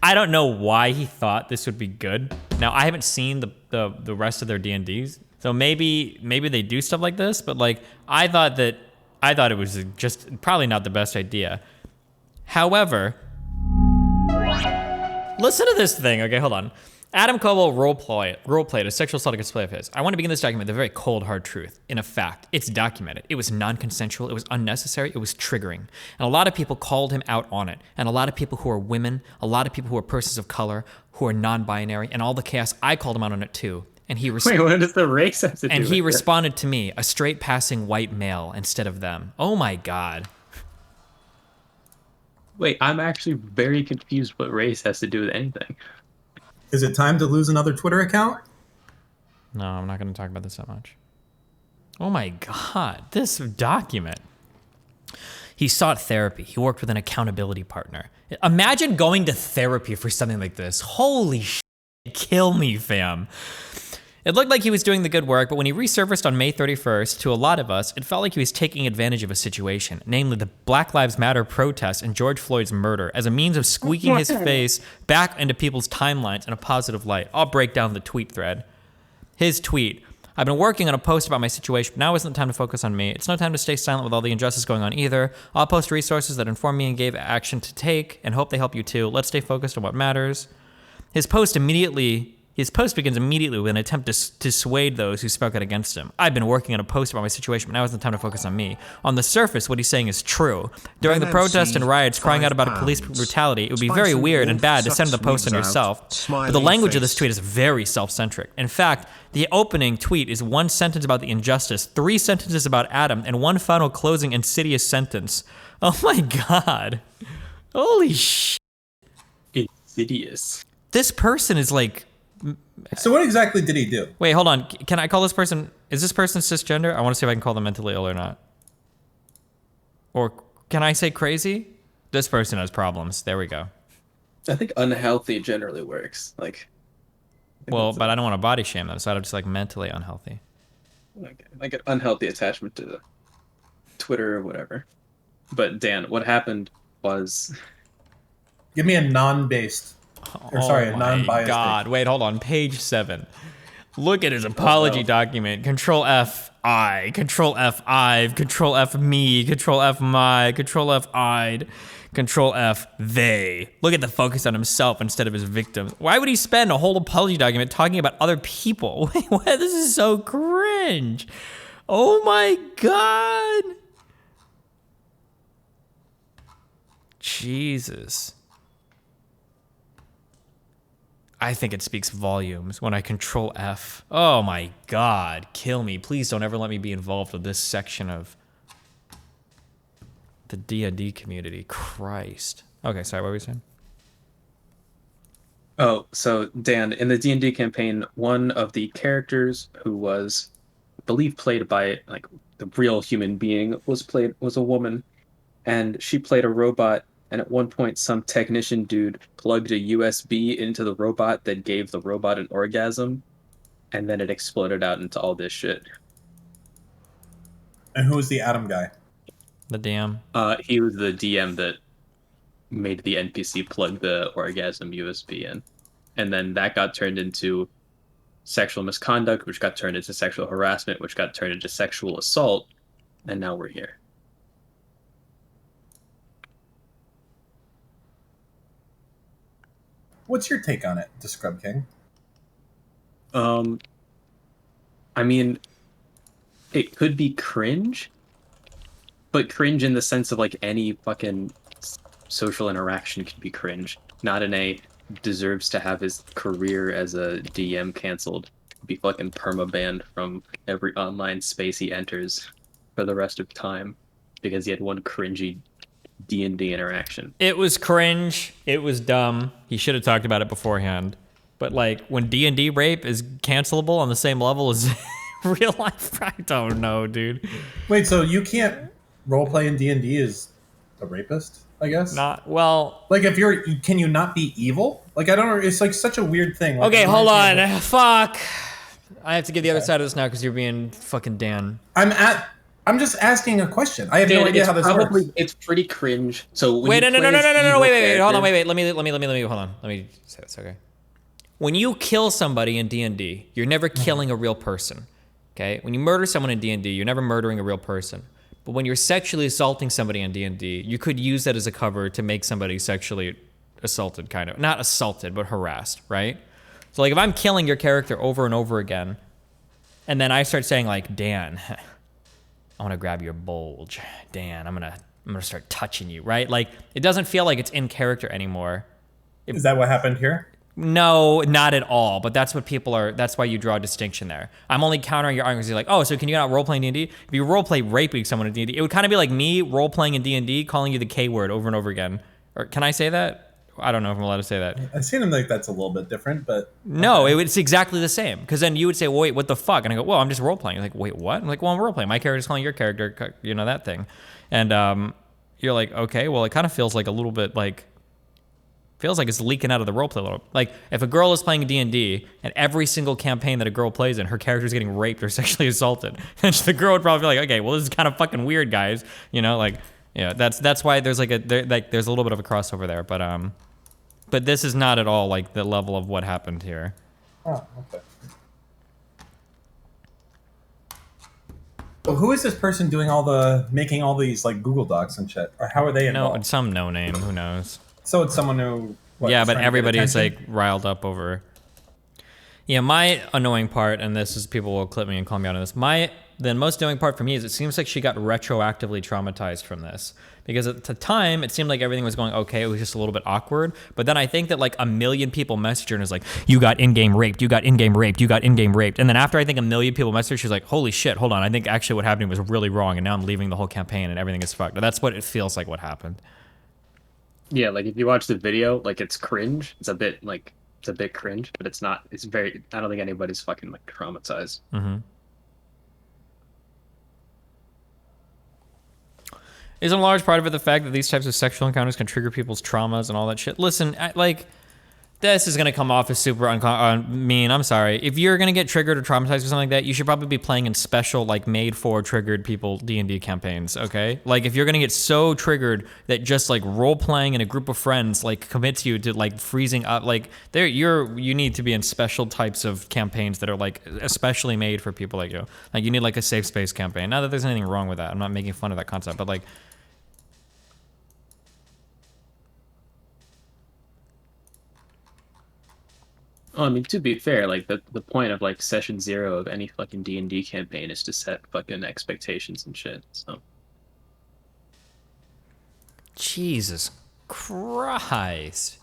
I don't know why he thought this would be good. Now, I haven't seen the rest of their D&Ds, so maybe they do stuff like this, but like I thought it was just probably not the best idea. However, listen to this thing. Okay, hold on. Adam Koebel roleplayed a sexual assault against a play of his. I want to begin this document with a very cold, hard truth. In a fact, it's documented. It was non-consensual, it was unnecessary, it was triggering. And a lot of people called him out on it. And a lot of people who are women, a lot of people who are persons of color, who are non-binary, and all the chaos, I called him out on it too. And he Wait, what does the race have to do And with he it? responded to me, a straight passing white male instead of them. Oh my God. Wait, I'm actually very confused what race has to do with anything. Is it time to lose another Twitter account? No, I'm not going to talk about this that much. Oh my God, this document. He sought therapy. He worked with an accountability partner. Imagine going to therapy for something like this. Holy shit, kill me, fam. It looked like he was doing the good work, but when he resurfaced on May 31st, to a lot of us, it felt like he was taking advantage of a situation, namely the Black Lives Matter protest and George Floyd's murder, as a means of squeaking his face back into people's timelines in a positive light. I'll break down the tweet thread. His tweet: I've been working on a post about my situation, but now isn't the time to focus on me. It's no time to stay silent with all the injustice going on either. I'll post resources that inform me and gave action to take, and hope they help you too. Let's stay focused on what matters. His post begins immediately with an attempt to dissuade those who spoke out against him. I've been working on a post about my situation, but now isn't the time to focus on me. On the surface, what he's saying is true. During the protests and riots crying out about police brutality, it would be very weird and bad to send the post on yourself. But the language of this tweet is very self-centric. In fact, the opening tweet is one sentence about the injustice, 3 sentences about Adam, and one final closing insidious sentence. Oh my God. Holy shit. Insidious. This person is like... So what exactly did he do? Wait, hold on. Can I call this person... Is this person cisgender? I want to see if I can call them mentally ill or not. Or can I say crazy? This person has problems. There we go. I think unhealthy generally works. Like, Well, but I don't want to body shame them, so I'd just like mentally unhealthy. like an unhealthy attachment to Twitter or whatever. But Dan, what happened was... Give me a non-based... Or sorry, a non-biased. God, take. wait, hold on. Page 7. Look at his apology document. Control F I, Control F I, Control F me, Control F my, Control F I'd, Control F they. Look at the focus on himself instead of his victims. Why would he spend a whole apology document talking about other people? Wait, what? This is so cringe. Oh my God. Jesus. I think it speaks volumes when I Control F. Oh my God, kill me. Please don't ever let me be involved with this section of the D&D community. Christ. Okay, sorry, what were you saying? Oh, so Dan, in the D&D campaign, one of the characters who was, I believe, played by like the real human being was a woman, and she played a robot. And at one point, some technician dude plugged a USB into the robot that gave the robot an orgasm, and then it exploded out into all this shit. And who was the Adam guy? The DM. He was the DM that made the NPC plug the orgasm USB in. And then that got turned into sexual misconduct, which got turned into sexual harassment, which got turned into sexual assault, and now we're here. What's your take on it, the Scrub King? I mean, it could be cringe, but cringe in the sense of like any fucking social interaction could be cringe. Not in a deserves to have his career as a DM canceled, be fucking perma-banned from every online space he enters for the rest of time because he had one cringy D&D interaction. It was cringe. It was dumb. He should have talked about it beforehand. But like when D&D rape is cancelable on the same level as real life, I don't know, dude. Wait, so you can't roleplay in D&D as a rapist, I guess? Not well. Like can you not be evil? Like I don't know, it's like such a weird thing. Like, Okay, hold on. Fuck. I have to get the other side of this now because you're being fucking Dan. I'm at I'm just asking a question. I have no Dan, idea how this works. It's pretty cringe. So when Wait, you no, play as evil wait, hold on, character- let me, hold on. Let me say this, okay? When you kill somebody in D&D, you're never killing a real person, okay? When you murder someone in D&D, you're never murdering a real person. But when you're sexually assaulting somebody in D&D, you could use that as a cover to make somebody sexually assaulted, kind of. Not assaulted, but harassed, right? So like if I'm killing your character over and over again, and then I start saying like, Dan, I want to grab your bulge. Dan, I'm gonna start touching you, right? Like it doesn't feel like it's in character anymore. Is that what happened here? No, not at all. But that's what people are. That's why you draw a distinction there. I'm only countering your arguments. You're like, oh, so can you not role play in D&D? If you role play raping someone in D&D, it would kind of be like me role playing in D&D, calling you the K word over and over again. Or can I say that? I don't know if I'm allowed to say that. I seem like that's a little bit different, but No, it's exactly the same. Because then you would say, well, wait, what the fuck? And I go, well, I'm just role playing. You're like, wait, what? I'm like, well, I'm role playing. My character's calling your character, you know, that thing. And you're like, okay, well, it kind of feels like a little bit like. Feels like it's leaking out of the roleplay a little. Like if a girl is playing D&D and every single campaign that a girl plays in, her character's getting raped or sexually assaulted, and the girl would probably be like, okay, well this is kind of fucking weird, guys. You know, like, yeah, that's why there's like there's a little bit of a crossover there, but this is not at all like the level of what happened here. oh, okay. So who is this person doing making all these like Google Docs and shit, or how are they involved? No, it's some no name. Who knows? So it's someone who. What, Yeah, is but trying to get everybody is like attention? riled up over. Yeah, my annoying part, and this is people will clip me and call me out on this. The most annoying part for me is it seems like she got retroactively traumatized from this. Because at the time, it seemed like everything was going okay. It was just a little bit awkward. But then I think that like a million people messaged her and was like, you got in-game raped, you got in-game raped, you got in-game raped. And then after I think a million people messaged her, she was like, holy shit, hold on. I think actually what happened was really wrong. And now I'm leaving the whole campaign and everything is fucked. That's what it feels like what happened. Yeah, like if you watch the video, like it's cringe. It's a bit cringe, but it's not. It's very. I don't think anybody's fucking like traumatized. Mm-hmm. Isn't a large part of it the fact that these types of sexual encounters can trigger people's traumas and all that shit? Listen, this is gonna come off as super mean. I'm sorry. If you're gonna get triggered or traumatized or something like that, you should probably be playing in special, like, made-for triggered people D&D campaigns. Okay, like if you're gonna get so triggered that just like role playing in a group of friends like commits you to like freezing up, like you need to be in special types of campaigns that are like especially made for people like you. Like you need like a safe space campaign. Not that there's anything wrong with that. I'm not making fun of that concept, but like. Oh, I mean, to be fair, like the point of like session 0 of any fucking D&D campaign is to set fucking expectations and shit. So Jesus Christ.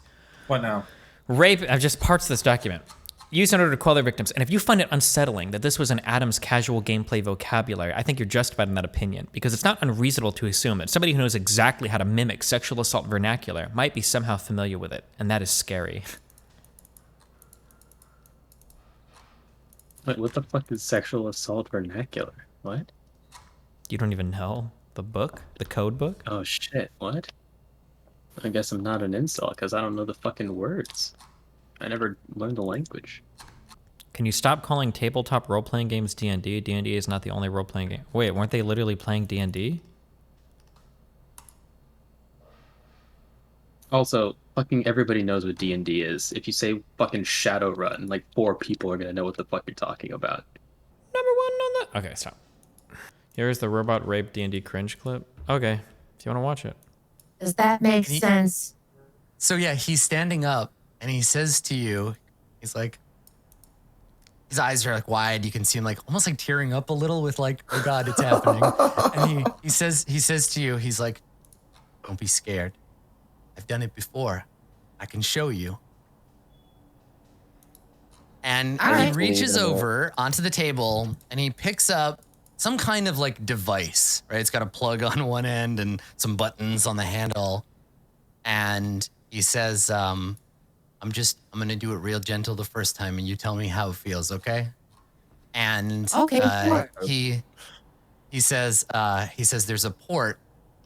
What now? Rape, just parts of this document. Used in order to quell their victims. And if you find it unsettling that this was in Adam's casual gameplay vocabulary, I think you're justified in that opinion, because it's not unreasonable to assume that somebody who knows exactly how to mimic sexual assault vernacular might be somehow familiar with it, and that is scary. Wait, what the fuck is sexual assault vernacular? What? You don't even know the book? The code book? Oh shit, what? I guess I'm not an incel because I don't know the fucking words. I never learned the language. Can you stop calling tabletop role-playing games D&D? D&D is not the only role-playing game. Wait, weren't they literally playing D&D? Also, fucking everybody knows what D&D is. If you say fucking Shadowrun, like 4 people are gonna know what the fuck you're talking about. Number one on the... Okay, stop. Here's the robot rape D&D cringe clip. Okay, if you want to watch it. Does that make sense? So yeah, he's standing up and he says to you, he's like, his eyes are like wide. You can see him like almost like tearing up a little with like, oh God, it's happening. And he says to you, he's like, don't be scared. I've done it before. I can show you. And he reaches over onto the table and he picks up some kind of like device, right? It's got a plug on one end and some buttons on the handle. And he says, I'm gonna do it real gentle the first time and you tell me how it feels, okay? And sure. he says there's a port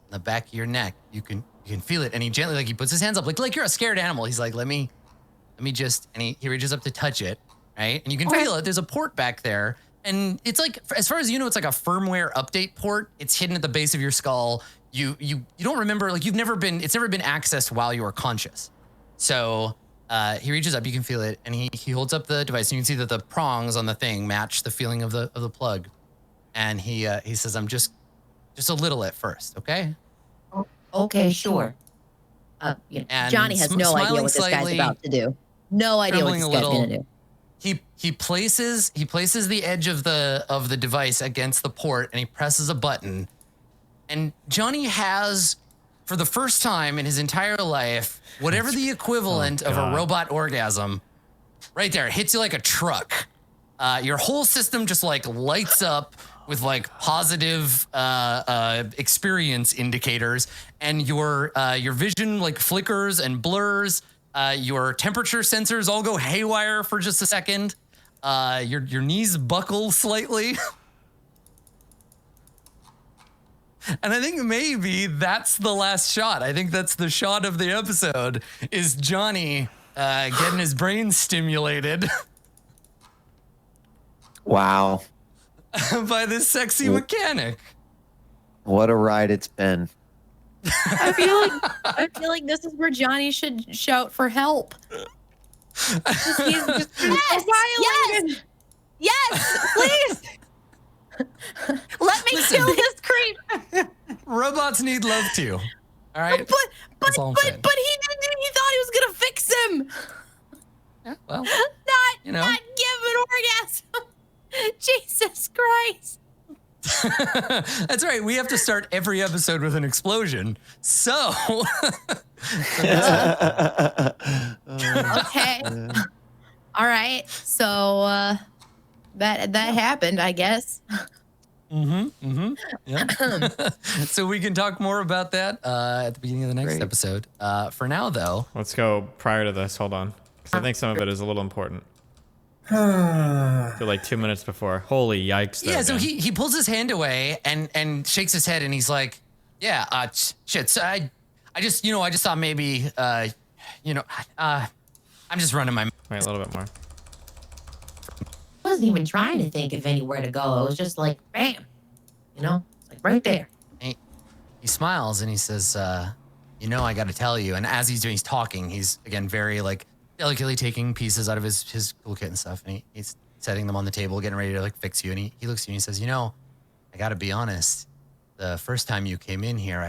in the back of your neck. You can feel it. And he gently, like he puts his hands up like you're a scared animal. He's like, let me just, and he reaches up to touch it, right? And you can feel it. There's a port back there. And it's like, as far as you know, it's like a firmware update port. It's hidden at the base of your skull. You don't remember, like it's never been accessed while you were conscious. So he reaches up, you can feel it, and he holds up the device, and you can see that the prongs on the thing match the feeling of the plug. And he says, I'm just a little at first, okay? Okay, sure. And Johnny has no idea what this guy's about to do. No idea what this guy's gonna do. He places the edge of the device against the port, and he presses a button. And Johnny has, for the first time in his entire life, whatever the equivalent of a robot orgasm, right there, hits you like a truck. Your whole system just like lights up with like positive experience indicators, and your vision like flickers and blurs. Your temperature sensors all go haywire for just a second. Your knees buckle slightly. And I think maybe that's the last shot. I think that's the shot of the episode, is Johnny getting his brain stimulated. Wow. By this sexy mechanic. What a ride it's been. I feel like this is where Johnny should shout for help. Yes, please. Let me kill this creep. Robots need love too. All right. But he thought he was gonna fix him. Yeah, well, Not give an orgasm. Jesus Christ. That's right. We have to start every episode with an explosion. So okay. All right. So that happened, I guess. Yeah. So we can talk more about that at the beginning of the next episode. For now, though, Let's go prior to this. Hold on, because I think some of it is a little important. Like 2 minutes before. Holy yikes! yeah. So he pulls his hand away and shakes his head, and he's like, "Yeah, shit. So I just thought maybe I'm just running my." Wait, a little bit more. I wasn't even trying to think of anywhere to go. It was just like, bam, like right there. He smiles and he says, I got to tell you. And as he's talking, he's again very like delicately taking pieces out of his toolkit and stuff, and he's setting them on the table, getting ready to like fix you. And he looks at you and he says, I got to be honest. The first time you came in here,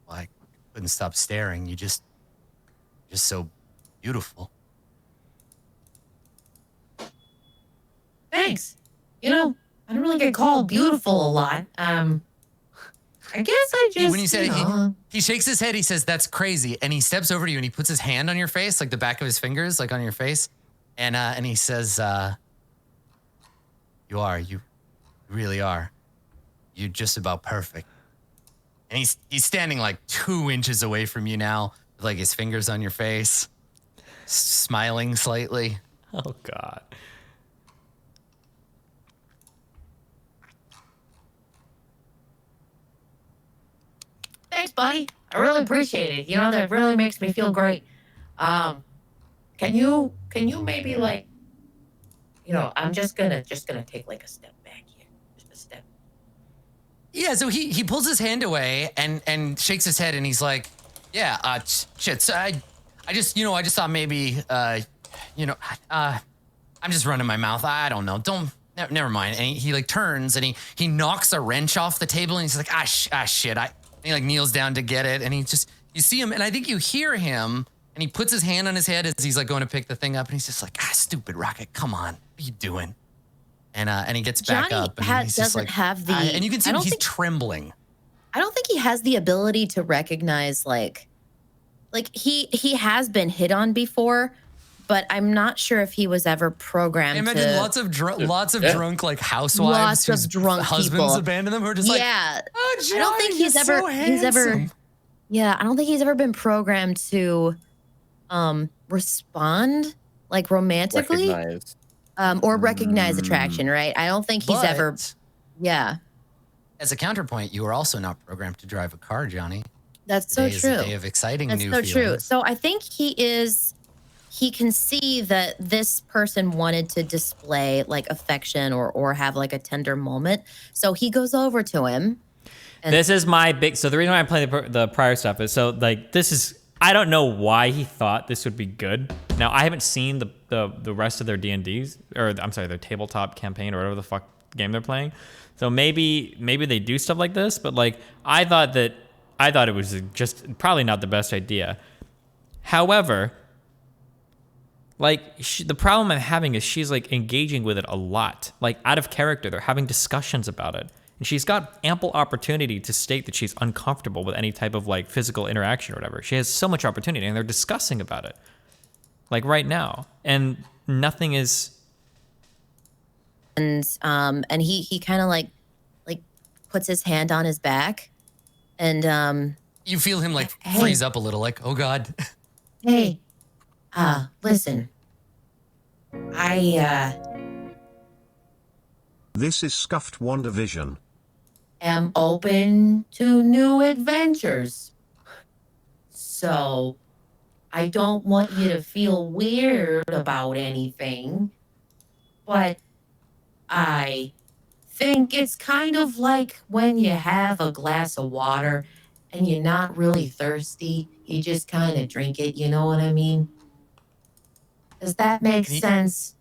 I couldn't stop staring. You just so beautiful. Thanks. I don't really get called beautiful a lot. I guess I just. When you say he shakes his head, he says, "That's crazy," and he steps over to you and he puts his hand on your face, like the back of his fingers, like on your face, and he says, "You really are. You're just about perfect." And he's standing like 2 inches away from you now, with like his fingers on your face, smiling slightly. Oh God. Thanks, buddy. I really appreciate it. That really makes me feel great. Can you maybe like, I'm just gonna take like a step back here, just a step. Yeah. So he pulls his hand away and shakes his head, and he's like, "Yeah, shit. So I just thought maybe I'm just running my mouth. I don't know. Never mind." And he like turns and he knocks a wrench off the table, and he's like, shit. And he like kneels down to get it, and you see him, and I think you hear him, and he puts his hand on his head as he's like going to pick the thing up, and he's just like, stupid Rocket, come on, what are you doing? And he gets back Johnny up, and he's doesn't just like, have the. and you can see he's trembling. I don't think he has the ability to recognize like he has been hit on before, but I'm not sure if he was ever programmed. I imagine lots of drunk like housewives, lots of drunk husbands people abandon them, who are just like, yeah. "Oh, Johnny, I don't think he's ever yeah, I don't think he's ever been programmed to respond like romantically Recognize. Or recognize attraction, right? I don't think he's ever yeah. As a counterpoint, you are also not programmed to drive a car, Johnny. That's so Today true. is a day of exciting That's new so feelings. true. So I think he is he can see that this person wanted to display like affection or have like a tender moment. So he goes over to him. And This is my big. So the reason why I'm playing the prior stuff is so like this is. I don't know why he thought this would be good. Now I haven't seen the rest of their D&Ds or I'm sorry, their tabletop campaign or whatever the fuck game they're playing. So maybe they do stuff like this, but like I thought it was just probably not the best idea. However, like the problem I'm having is she's like engaging with it a lot, like out of character. They're having discussions about it. And she's got ample opportunity to state that she's uncomfortable with any type of like physical interaction or whatever. She has so much opportunity and they're discussing about it like right now and nothing is. And he kind of like puts his hand on his back and You feel him like freeze up a little, like, oh God. hey, listen, This is Scuffed WandaVision. am open to new adventures. So I don't want you to feel weird about anything, but I think it's kind of like when you have a glass of water and you're not really thirsty, you just kind of drink it, you know what I mean? Does that make sense?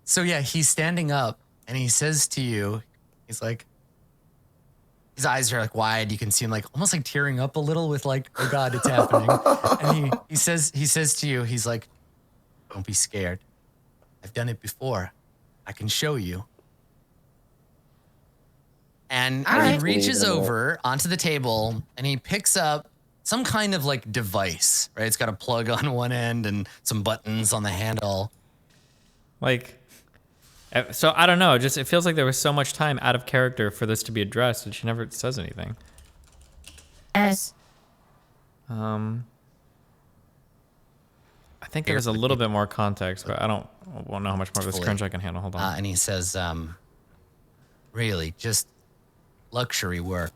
So yeah, he's standing up and he says to you, he's like, his eyes are like wide. You can see him like almost like tearing up a little with like, oh God, it's happening. And he says to you, he's like, don't be scared. I've done it before. I can show you. And he reaches over onto the table and he picks up some kind of like device, right? It's got a plug on one end and some buttons on the handle. Like, so I don't know. Just it feels like there was so much time out of character for this to be addressed, and she never says anything. Yes. I think there was a little bit more context, but I don't know how much more of this cringe I can handle. Hold on. And he says, really, just luxury work.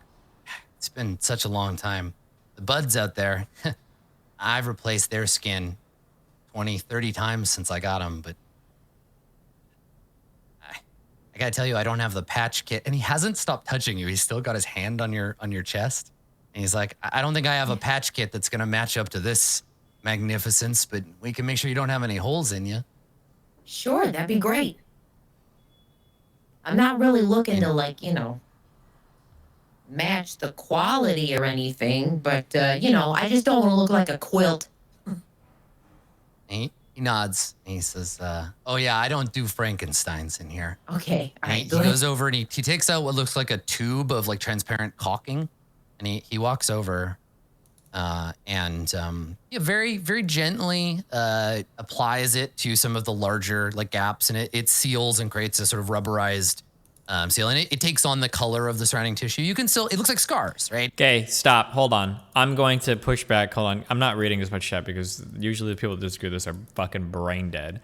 It's been such a long time. The buds out there, I've replaced their skin 20, 30 times since I got them, but I gotta tell you, I don't have the patch kit. And he hasn't stopped touching you. He's still got his hand on your chest. And he's like, I don't think I have a patch kit that's gonna match up to this magnificence, but we can make sure you don't have any holes in you. Sure, that'd be great. I'm not really looking to like, match the quality or anything, but I just don't want to look like a quilt. He nods and he says, oh yeah, I don't do Frankensteins in here. Okay, all right. He goes over and he takes out what looks like a tube of like transparent caulking, and he walks over and very, very gently applies it to some of the larger like gaps, and it seals and creates a sort of rubberized seal, and it takes on the color of the surrounding tissue. You can still, it looks like scars, right? Okay, stop. Hold on. I'm going to push back. Hold on. I'm not reading as much chat because usually the people that disagree with this are fucking brain dead.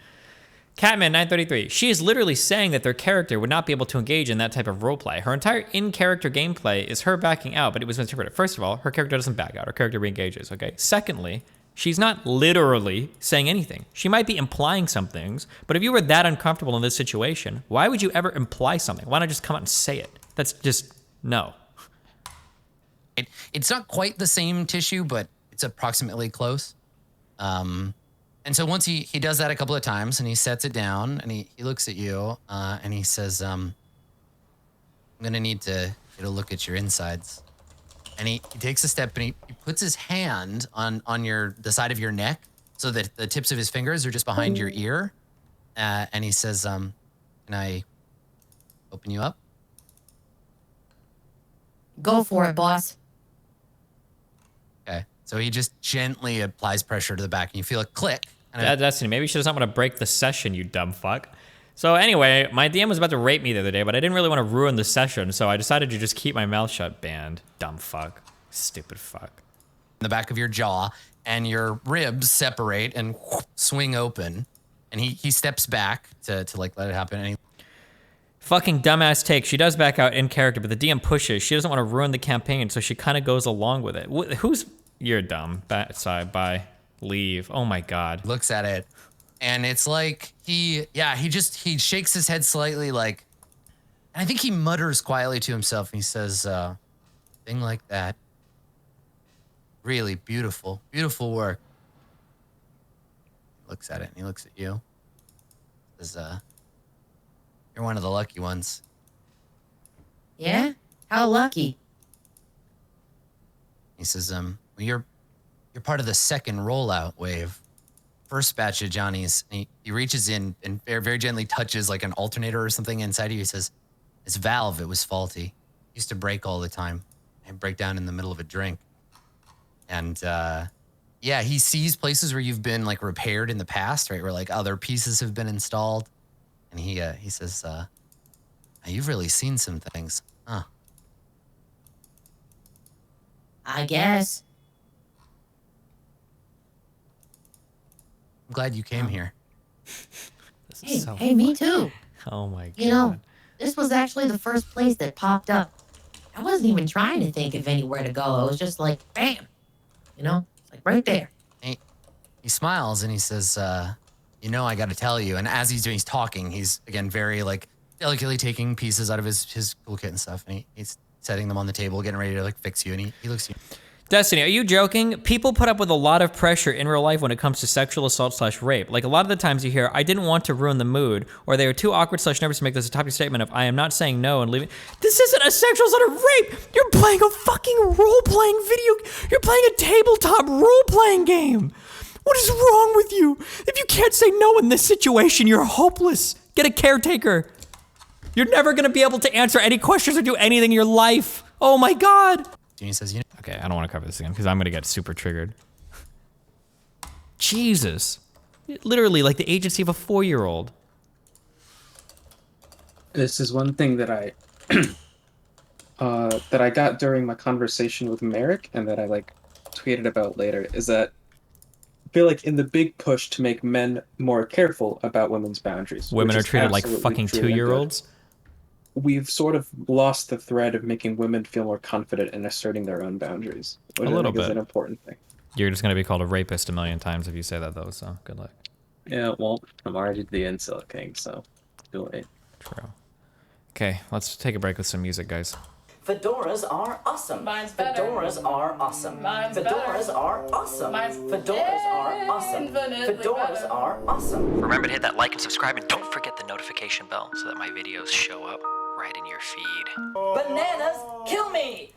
Catman933. She is literally saying that their character would not be able to engage in that type of roleplay. Her entire in-character gameplay is her backing out, but it was misinterpreted. First of all, her character doesn't back out. Her character re-engages, okay? Secondly, she's not literally saying anything. She might be implying some things, but if you were that uncomfortable in this situation, why would you ever imply something? Why not just come out and say it? That's just, no. It's not quite the same tissue, but it's approximately close. And so once he does that a couple of times and he sets it down and he looks at you and he says, I'm going to need to get a look at your insides. And he takes a step and he puts his hand on the side of your neck so that the tips of his fingers are just behind your ear. And he says, can I open you up? Go for it, boss. Okay. So he just gently applies pressure to the back and you feel a click. And Destiny, maybe she doesn't want to break the session, you dumb fuck. So anyway, my DM was about to rape me the other day, but I didn't really want to ruin the session, so I decided to just keep my mouth shut, banned. Dumb fuck. Stupid fuck. the back of your jaw, and your ribs separate and swing open. And he steps back to like let it happen. And he Fucking dumbass take. She does back out in character, but the DM pushes. She doesn't want to ruin the campaign, so she kind of goes along with it. Who's... You're dumb. Side, bye. Leave. Oh my god. looks at it, And it's like he shakes his head slightly, like, and I think he mutters quietly to himself, and he says, thing like that. Really beautiful, beautiful work. He looks at it and he looks at you. Says, you're one of the lucky ones. Yeah? How lucky? He says, well, you're part of the second rollout wave. First batch of Johnny's. And he reaches in and very, very gently touches like an alternator or something inside you. He says, this valve, it was faulty. It used to break all the time and break down in the middle of a drink. And yeah, he sees places where you've been like repaired in the past, right? Where like other pieces have been installed. And he says, you've really seen some things, huh? I guess. I'm glad you came here. This Hey, is so hey, me too. Oh my god. You know, this was actually the first place that popped up. I wasn't even trying to think of anywhere to go. I was just like, bam. You know, it's like right there. He smiles and he says, you know, I got to tell you. And as he's talking, he's again very like delicately taking pieces out of his toolkit and stuff. And he's setting them on the table, getting ready to like fix you. And he looks at you. Destiny, are you joking? People put up with a lot of pressure in real life when it comes to sexual assault/rape. Like a lot of the times you hear, I didn't want to ruin the mood, or they were too awkward/nervous to make this a topic statement of, I am not saying no and leaving. This isn't a sexual assault or rape. You're playing a fucking role-playing video. You're playing a tabletop role-playing game. What is wrong with you? If you can't say no in this situation, you're hopeless. Get a caretaker. You're never gonna be able to answer any questions or do anything in your life. Oh my God. He says, you know. Okay, I don't want to cover this again because I'm gonna get super triggered. Jesus. Literally like the agency of a 4-year-old. This is one thing that I that I got during my conversation with Merrick and that I like tweeted about later is that I feel like in the big push to make men more careful about women's boundaries. Women which are is treated like absolutely fucking true and good, 2-year-olds. we've sort of lost the thread of making women feel more confident in asserting their own boundaries, which A I little think is bit. an important thing. You're just gonna be called a rapist a million times if you say that though, so good luck. Yeah, well, I'm already the incel king, so do it. True. Okay, let's take a break with some music, guys. Fedoras are awesome. Mine's better. Fedoras are awesome. Mine's Fedoras better. are awesome. Mine's Fedoras are awesome. infinitely Fedoras better. are awesome. Remember to hit that like and subscribe, and don't forget the notification bell so that my videos show up right in your feed. Bananas, kill me!